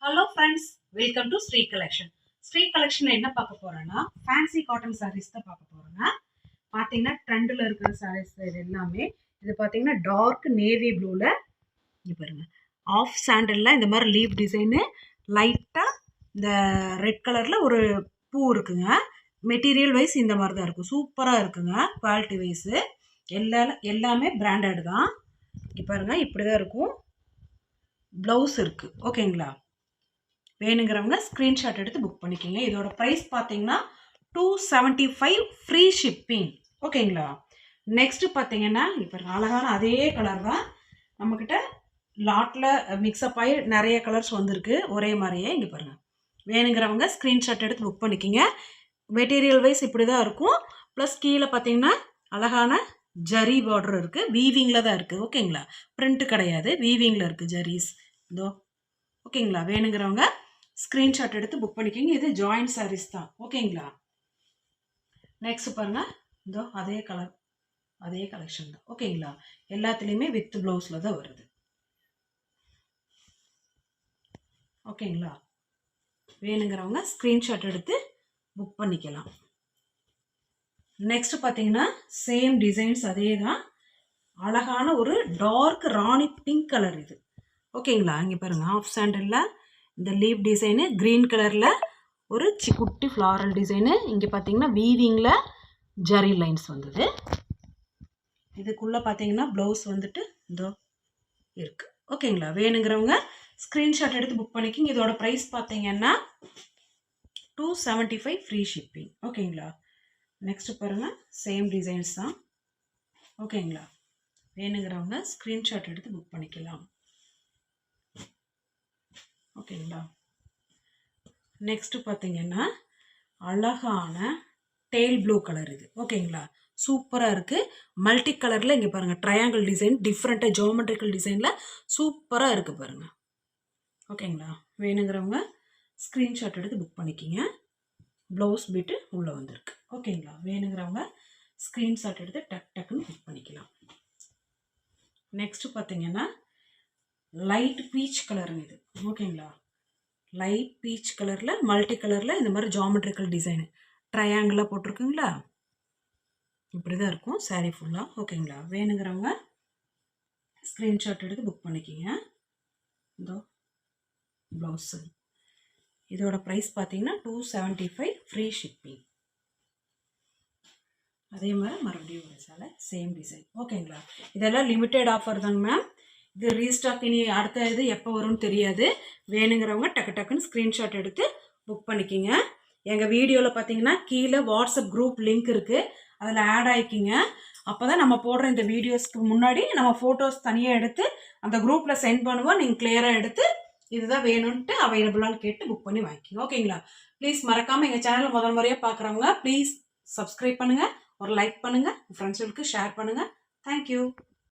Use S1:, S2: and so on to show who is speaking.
S1: Hello friends, welcome to Street Collection. Street Collection என்ன பார்க்க போறேன்னா ஃபேன்சி காட்டன் sarees தான் பார்க்க போறேங்க. பாத்தீங்கன்னா ட்ரெண்ட்ல இருக்கிற sarees இது எல்லாமே. இது பாத்தீங்கன்னா டார்க் நேவி ப்ளூல இங்க பாருங்க. ஆஃப் சாண்டல்ல இந்த மாதிரி லீஃப் டிசைன் லைட்டா இந்த ரெட் கலர்ல ஒரு பூ இருக்குங்க. மெட்டீரியல் வைஸ் இந்த மாதிரி தான் இருக்கும். சூப்பரா இருக்குங்க. குவாலிட்டி வைஸ் எல்லாமே பிராண்டட் தான். இங்க பாருங்க இப்படி தான் இருக்கும். ப்ளவுஸ் இருக்கு. ஓகேங்களா? வேணுங்கிறவங்க ஸ்க்ரீன்ஷாட் எடுத்து புக் பண்ணிக்கோங்க. இதோட ப்ரைஸ் பார்த்தீங்கன்னா 275 ஃப்ரீ ஷிப்பிங். ஓகேங்களா? நெக்ஸ்ட் பார்த்தீங்கன்னா இப்போ அழகான அதே கலர் தான் நம்மக்கிட்ட லாட்டில் மிக்ஸ்அப் ஆகி நிறைய கலர்ஸ் வந்திருக்கு ஒரே மாதிரியே. இங்கே பாருங்கள், வேணுங்கிறவங்க ஸ்க்ரீன்ஷாட் எடுத்து புக் பண்ணிக்கோங்க. மெட்டீரியல் வைஸ் இப்படி தான் இருக்கும். ப்ளஸ் கீழே பார்த்தீங்கன்னா அழகான ஜரி பார்டர் இருக்குது. வீவிங்கில் தான் இருக்குது. ஓகேங்களா? பிரிண்ட் கிடையாது, வீவிங்கில் இருக்குது ஜரீஸ். இதோ ஓகேங்களா? வேணுங்கிறவங்க ஸ்க்ரீன்ஷாட் எடுத்து புக் பண்ணிக்கோங்க. இது ஜாயின்ட் சாரீஸ் தான். ஓகேங்களா? நெக்ஸ்ட் பாருங்க, இதோ அதே கலர் அதே கலெக்ஷன் தான். ஓகேங்களா? எல்லாத்துலேயுமே வித் ப்ளவுஸில் தான் வருது. ஓகேங்களா? வேணுங்கிறவங்க ஸ்க்ரீன்ஷாட் எடுத்து புக் பண்ணிக்கலாம். நெக்ஸ்ட் பார்த்தீங்கன்னா சேம் டிசைன்ஸ் அதே தான். அழகான ஒரு டார்க் ராணி பிங்க் கலர் இது. ஓகேங்களா? இங்கே பாருங்கள், ஆஃப் சாண்டலில் இந்த லீவ் டிசைனு க்ரீன் கலரில் ஒரு குட்டி ஃப்ளாரல் டிசைனு. இங்கே பார்த்தீங்கன்னா வீவிங்கில் ஜரி லைன்ஸ் வந்தது. இதுக்குள்ளே பார்த்தீங்கன்னா ப்ளவுஸ் வந்துட்டு இதோ இருக்குது. ஓகேங்களா? வேணுங்கிறவங்க ஸ்க்ரீன்ஷாட் எடுத்து புக் பண்ணிக்கிங்க. இதோட ப்ரைஸ் பார்த்தீங்கன்னா 275 ஃப்ரீ ஷிப்பிங். ஓகேங்களா? நெக்ஸ்ட் பாருங்கள், சேம் டிசைன்ஸ் தான். ஓகேங்களா? வேணுங்கிறவங்க ஸ்க்ரீன்ஷாட் எடுத்து புக் பண்ணிக்கலாம். ஓகேங்களா? நெக்ஸ்ட் பார்த்தீங்கன்னா அழகான டெயில் ப்ளூ கலர் இது. ஓகேங்களா? சூப்பராக இருக்குது. மல்டி கலரில் இங்கே பாருங்கள், ட்ரையாங்கிள் டிசைன் டிஃப்ரெண்ட்டாக ஜியோமெட்ரிக்கல் டிசைனில் சூப்பராக இருக்குது பாருங்கள். ஓகேங்களா? வேணுங்கிறவங்க ஸ்க்ரீன்ஷாட் எடுத்து புக் பண்ணிக்கிங்க. ப்ளவுஸ் பிட்டு உள்ளே வந்திருக்கு. ஓகேங்களா? வேணுங்கிறவங்க ஸ்க்ரீன்ஷாட் எடுத்து டக்குன்னு புக் பண்ணிக்கலாம். நெக்ஸ்ட்டு பார்த்தீங்கன்னா லைட் பீச் கலருங்க இது. ஓகேங்களா? லைட் பீச் கலரில் மல்டி கலரில் இந்த மாதிரி ஜியோமெட்ரிக்கல் டிசைனு ட்ரையாங்கிளாக போட்டிருக்குங்களா? இப்படி தான் இருக்கும் சாரீ ஃபுல்லாக. ஓகேங்களா? வேணுங்கிறவங்க ஸ்க்ரீன்ஷாட் எடுத்து புக் பண்ணிக்கிங்க. இதோ ப்ளவுஸு. இதோட ப்ரைஸ் பார்த்தீங்கன்னா 275 ஃப்ரீ ஷிப்பிங். அதே மாதிரி மறுபடியும் ஒரு சேலை சேம் டிசைன். ஓகேங்களா? இதெல்லாம் லிமிட்டெட் ஆஃபர் தாங்க மேம். இது ரீஸ்டாக் இனி அடுத்த இது எப்போ வரும்னு தெரியாது. வேணுங்கிறவங்க டக்குன்னு ஸ்க்ரீன்ஷாட் எடுத்து புக் பண்ணிக்கிங்க. எங்கள் வீடியோவில் பார்த்தீங்கன்னா கீழே வாட்ஸ்அப் குரூப் லிங்க் இருக்குது, அதில் ஆட் ஆகிக்கிங்க. அப்போ தான் நம்ம போடுற இந்த வீடியோஸ்க்கு முன்னாடி நம்ம ஃபோட்டோஸ் தனியாக எடுத்து அந்த குரூப்பில் சென்ட் பண்ணுவோம். நீங்கள் கிளியராக எடுத்து இதுதான் வேணும்ன்ட்டு அவைலபிளான்னு கேட்டு புக் பண்ணி வாங்கிக்கிங்க. ஓகேங்களா? ப்ளீஸ் மறக்காமல் எங்கள் சேனலை முதல் முறையாக பார்க்குறவங்க ப்ளீஸ் சப்ஸ்கிரைப் பண்ணுங்கள், ஒரு லைக் பண்ணுங்கள், ஃப்ரெண்ட்ஸுகளுக்கு ஷேர் பண்ணுங்கள். தேங்க்யூ.